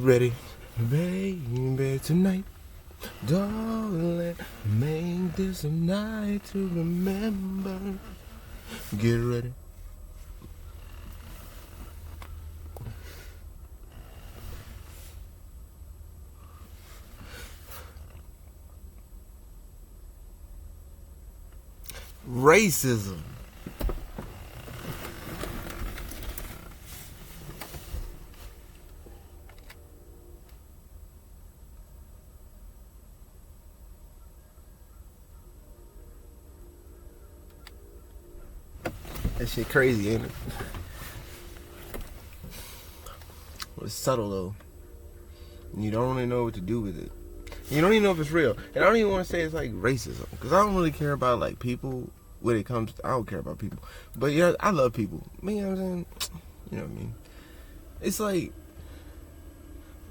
Ready, baby, tonight, darling, make this a night to remember. Get ready. Racism. That shit crazy, ain't it? Well, it's subtle though. And you don't really know what to do with it. You don't even know if it's real. And I don't even want to say it's like racism, because I don't really care about like people when it comes to, I don't care about people. But yeah, I love people. You know what I'm saying? You know what I mean? It's like,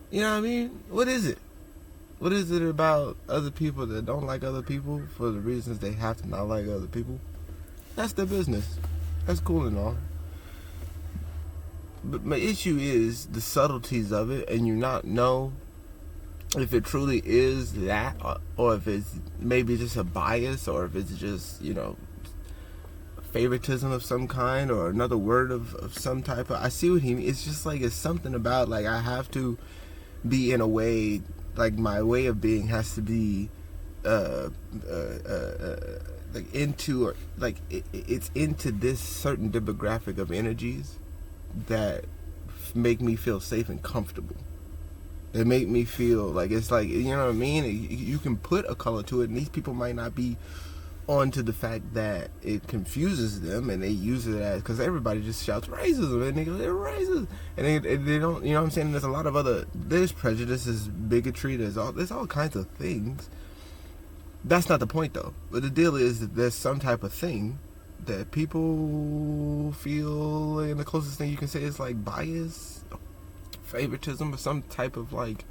you know what I mean? What is it? What is it about other people that don't like other people for the reasons they have to not like other people? That's their business. That's cool and all. But my issue is the subtleties of it, and you not know if it truly is that, or if it's maybe just a bias, or if it's just, you know, favoritism of some kind, or another word of some type of. I see what he means. It's just like it's something about like I have to be in a way, like my way of being has to be like into, or like it's into this certain demographic of energies that make me feel safe and comfortable. They make me feel like it's like, you know what I mean? You can put a color to it, and these people might not be onto the fact that it confuses them, and they use it as, because everybody just shouts racism, and they go, they're racist, and they don't, you know what I'm saying? There's a lot of other, there's prejudice, there's bigotry, there's all kinds of things. That's not the point though. But the deal is that there's some type of thing that people feel, and the closest thing you can say is like bias, favoritism, or some type of like,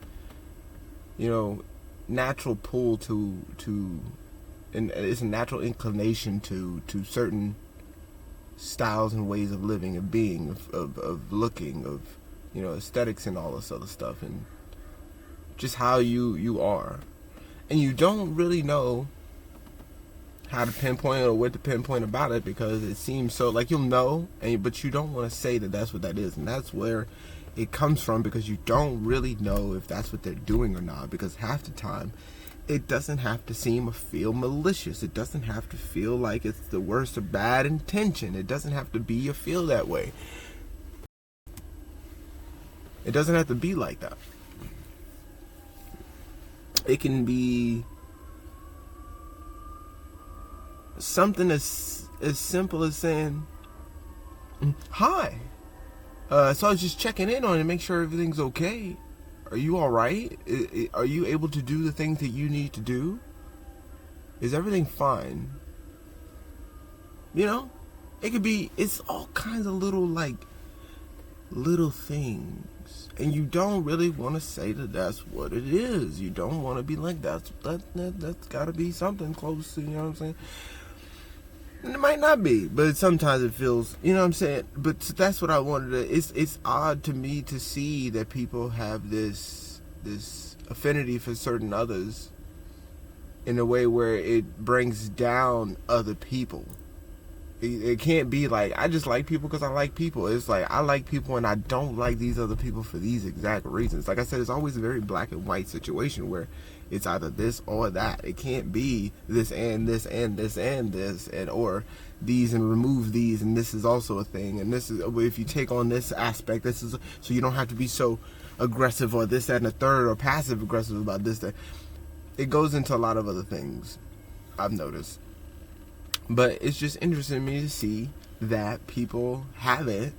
you know, natural pull to and it's a natural inclination to certain styles and ways of living, of being, of looking, of, you know, aesthetics and all this other stuff, and just how you are. And you don't really know how to pinpoint or what to pinpoint about it, because it seems so, like, you'll know, but you don't want to say that that's what that is. And that's where it comes from, because you don't really know if that's what they're doing or not, because half the time it doesn't have to seem or feel malicious. It doesn't have to feel like it's the worst of bad intention. It doesn't have to be or feel that way. It doesn't have to be like that. It can be something as simple as saying, hi, so I was just checking in on you to make sure everything's okay. Are you alright? Are you able to do the things that you need to do? Is everything fine? You know, it could be, it's all kinds of little things. And you don't really want to say that that's what it is. You don't want to be like, that's got to be something close to, you know what I'm saying? And it might not be, but sometimes it feels, you know what I'm saying? But that's what I wanted to, it's odd to me to see that people have this affinity for certain others in a way where it brings down other people. It can't be like, I just like people because I like people. It's like, I like people and I don't like these other people for these exact reasons. Like I said, it's always a very black and white situation where it's either this or that. It can't be this and this and this and this, and or these and remove these, and this is also a thing, and this is, if you take on this aspect, this is, so you don't have to be so aggressive or this, that, and the third, or passive aggressive about this, that. It goes into a lot of other things, I've noticed. But it's just interesting to me to see that people have it.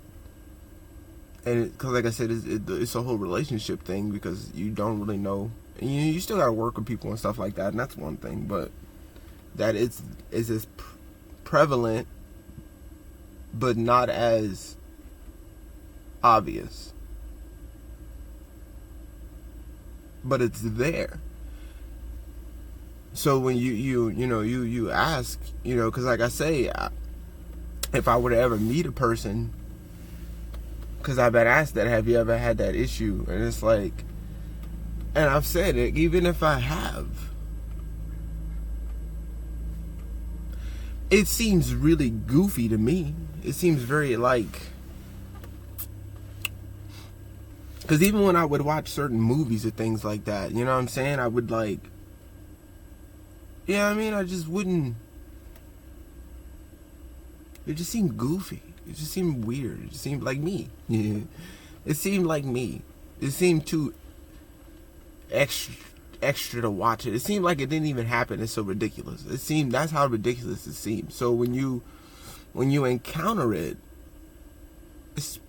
And because, like I said, it's a whole relationship thing, because you don't really know. And you still got to work with people and stuff like that, and that's one thing. But that is as prevalent, but not as obvious. But it's there. So when you ask, you know, because like I say, if I were to ever meet a person, because I've been asked that, have you ever had that issue? And it's like, And I've said it, even if I have, it seems really goofy to me. It seems very like, because even when I would watch certain movies or things like that, you know what I'm saying, I would like, yeah, I mean, I just wouldn't, it just seemed goofy. It just seemed weird. It just seemed like me. It seemed like me. It seemed too extra to watch it. It seemed like it didn't even happen. It's so ridiculous. It seemed, that's how ridiculous it seemed. So when you encounter it, it's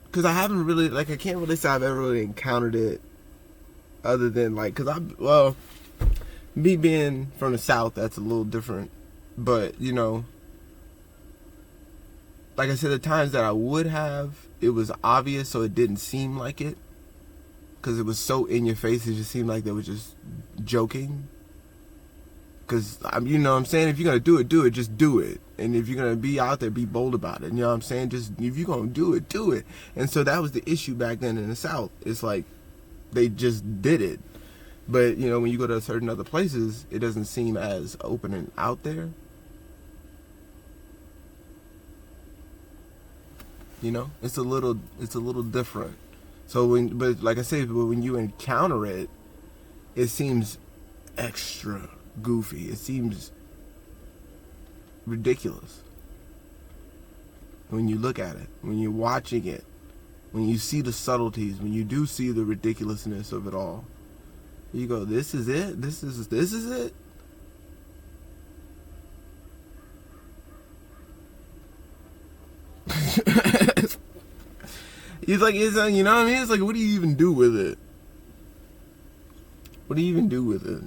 because I haven't really, like, I can't really say I've ever really encountered it other than like, because me being from the South, that's a little different. But you know, like I said, the times that I would have, it was obvious, so it didn't seem like it. Because it was so in your face, it just seemed like they were just joking. Because, you know what I'm saying? If you're going to do it, just do it. And if you're going to be out there, be bold about it. You know what I'm saying? Just, if you're going to do it, do it. And so that was the issue back then in the South. It's like, they just did it. But, you know, when you go to certain other places, it doesn't seem as open and out there. You know? It's a little different. So but like I said, when you encounter it, it seems extra goofy. It seems ridiculous. When you look at it, when you're watching it, when you see the subtleties, when you do see the ridiculousness of it all, you go, "This is it. This is it." It's like, you know what I mean? It's like, what do you even do with it? What do you even do with it?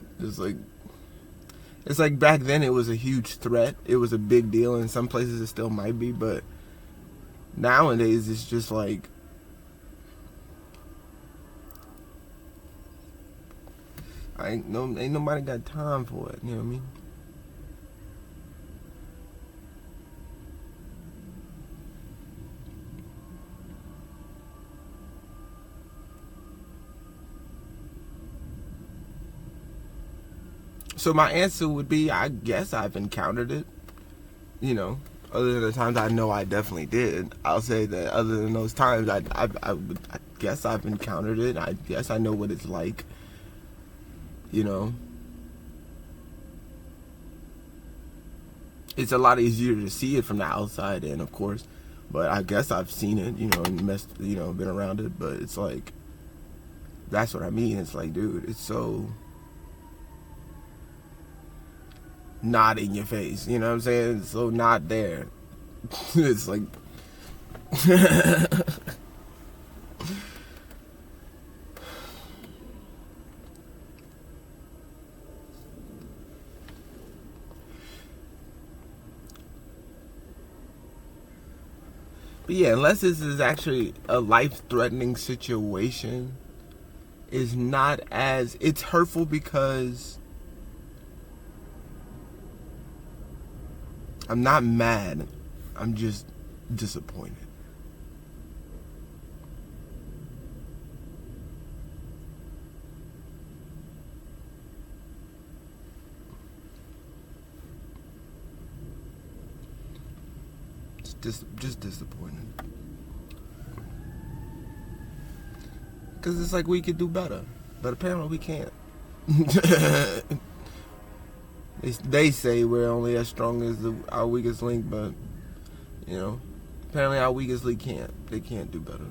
It's like back then it was a huge threat. It was a big deal. In some places it still might be, but nowadays it's just like, ain't nobody got time for it. You know what I mean? So my answer would be, I guess I've encountered it. You know, other than the times I know I definitely did. I'll say that other than those times, I guess I've encountered it. I guess I know what it's like. You know, it's a lot easier to see it from the outside in, of course. But I guess I've seen it. You know, and been around it. But it's like, that's what I mean. It's like, dude, it's so not in your face, you know what I'm saying? It's so not there. It's like but yeah, unless this is actually a life-threatening situation, is not as, it's hurtful because I'm not mad. I'm just disappointed. Just disappointed. Because it's like we could do better. But apparently we can't. They say we're only as strong as our weakest link, but, you know, apparently our weakest link can't. They can't do better.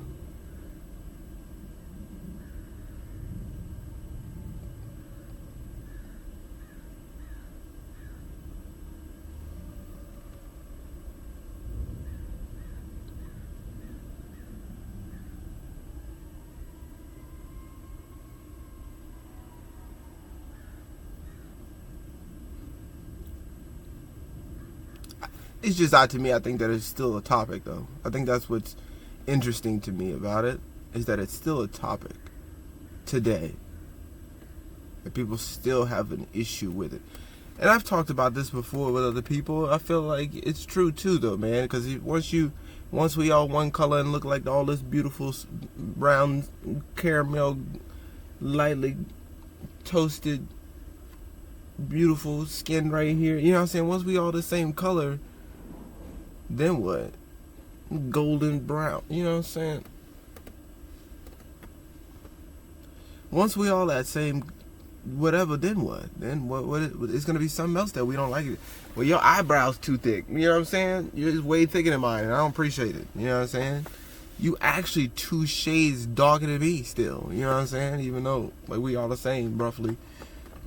It's just odd to me. I think that it's still a topic, though. I think that's what's interesting to me about it, is that it's still a topic today. That people still have an issue with it. And I've talked about this before with other people. I feel like it's true too, though, man. Because once we all one color and look like all this beautiful brown caramel lightly toasted, beautiful skin right here. You know what I'm saying? Once we all the same color, then what? Golden brown. You know what I'm saying? Once we all that same whatever, then what? Then what it's gonna be something else that we don't like it. Well, your eyebrows too thick. You know what I'm saying? You're just way thicker than mine, and I don't appreciate it. You know what I'm saying? You actually 2 shades darker than me still. You know what I'm saying? Even though like we all the same roughly,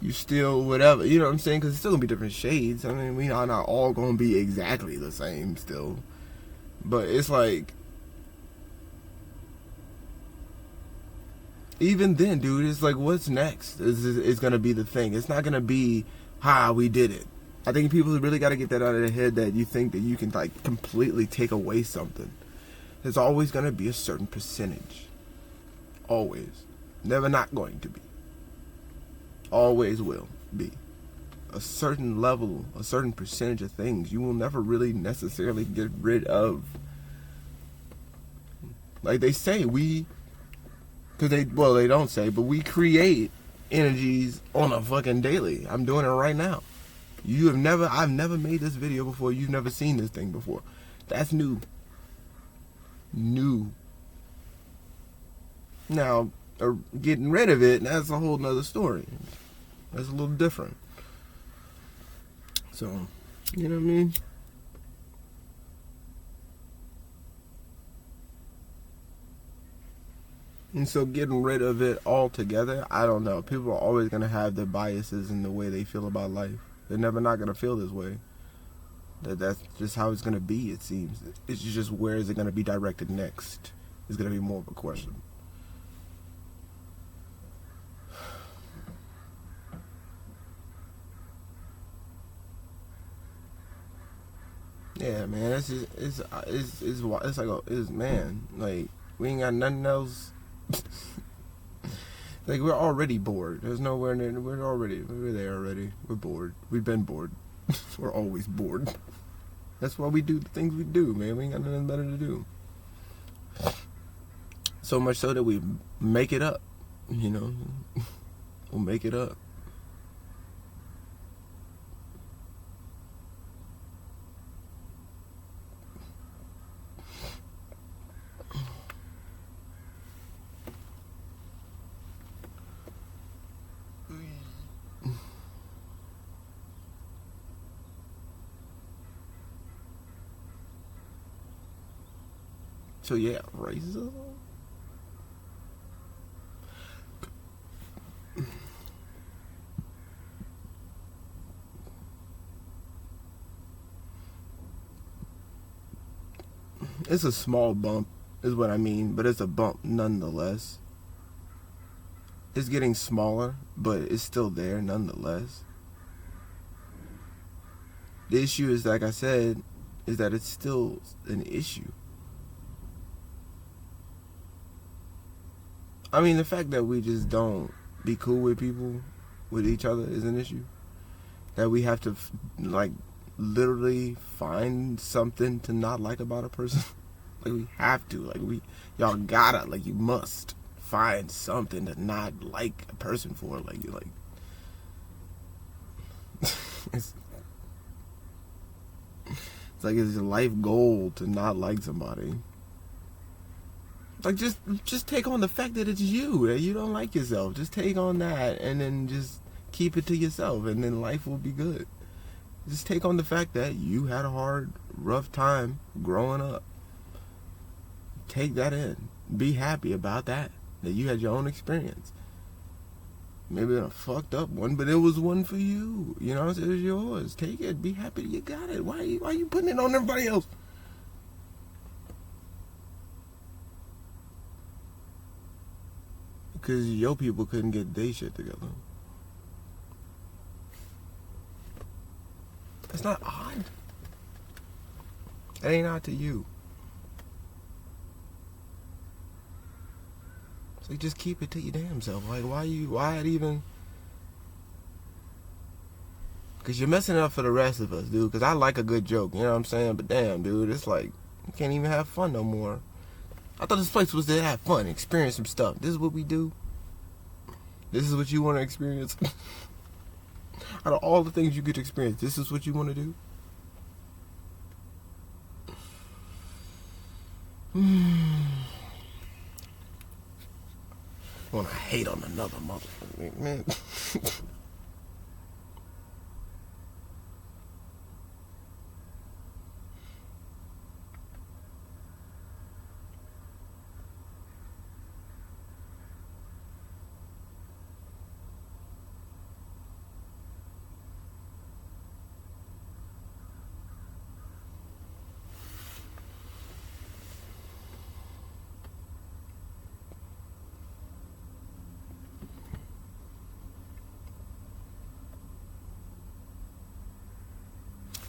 you still whatever. You know what I'm saying? Because it's still gonna be different shades. I mean, we are not all gonna be exactly the same still. But it's like, even then, dude, it's like, what's next? Is gonna be the thing. It's not gonna be, we did it. I think people really got to get that out of their head, that you think that you can like completely take away something. There's always gonna be a certain percentage. Always. Never not going to be. Always will be. A certain level, a certain percentage of things you will never really necessarily get rid of. Like they say, they don't say, but we create energies on a fucking daily. I'm doing it right now. I've never made this video before. You've never seen this thing before. That's new. Now, getting rid of it, that's a whole nother story. That's a little different. So, you know what I mean? And so getting rid of it altogether, I don't know. People are always going to have their biases in the way they feel about life. They're never not going to feel this way. That's just how it's going to be, it seems. It's just where is it going to be directed next is going to be more of a question. Yeah, man, man, like, we ain't got nothing else. Like, we're already bored. There's nowhere near, we're there already. We're bored. We've been bored. We're always bored. That's why we do the things we do, man. We ain't got nothing better to do. So much so that we make it up, you know. We'll make it up. So yeah, racism. It's a small bump, is what I mean, but it's a bump nonetheless. It's getting smaller, but it's still there nonetheless. The issue is, like I said, is that it's still an issue. I mean, the fact that we just don't be cool with people, with each other, is an issue. That we have to, like, literally find something to not like about a person. Like, we have to. Like, y'all gotta, like, you must find something to not like a person for. Like, you're like, it's like it's a life goal to not like somebody. Like, just take on the fact that it's you, that you don't like yourself. Just take on that, and then just keep it to yourself, and then life will be good. Just take on the fact that you had a hard, rough time growing up. Take that in. Be happy about that you had your own experience. Maybe a fucked up one, but it was one for you. You know, it was yours. Take it. Be happy you got it. Why are you putting it on everybody else? Because your people couldn't get their shit together. That's not odd. That ain't odd to you. So just keep it to your damn self. Like, why it even? Because you're messing it up for the rest of us, dude. Because I like a good joke, you know what I'm saying? But damn, dude, it's like, you can't even have fun no more. I thought this place was to have fun, experience some stuff. This is what we do. This is what you want to experience? Out of all the things you could experience, this is what you want to do? Want to hate on another motherfucker, man.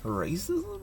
Racism?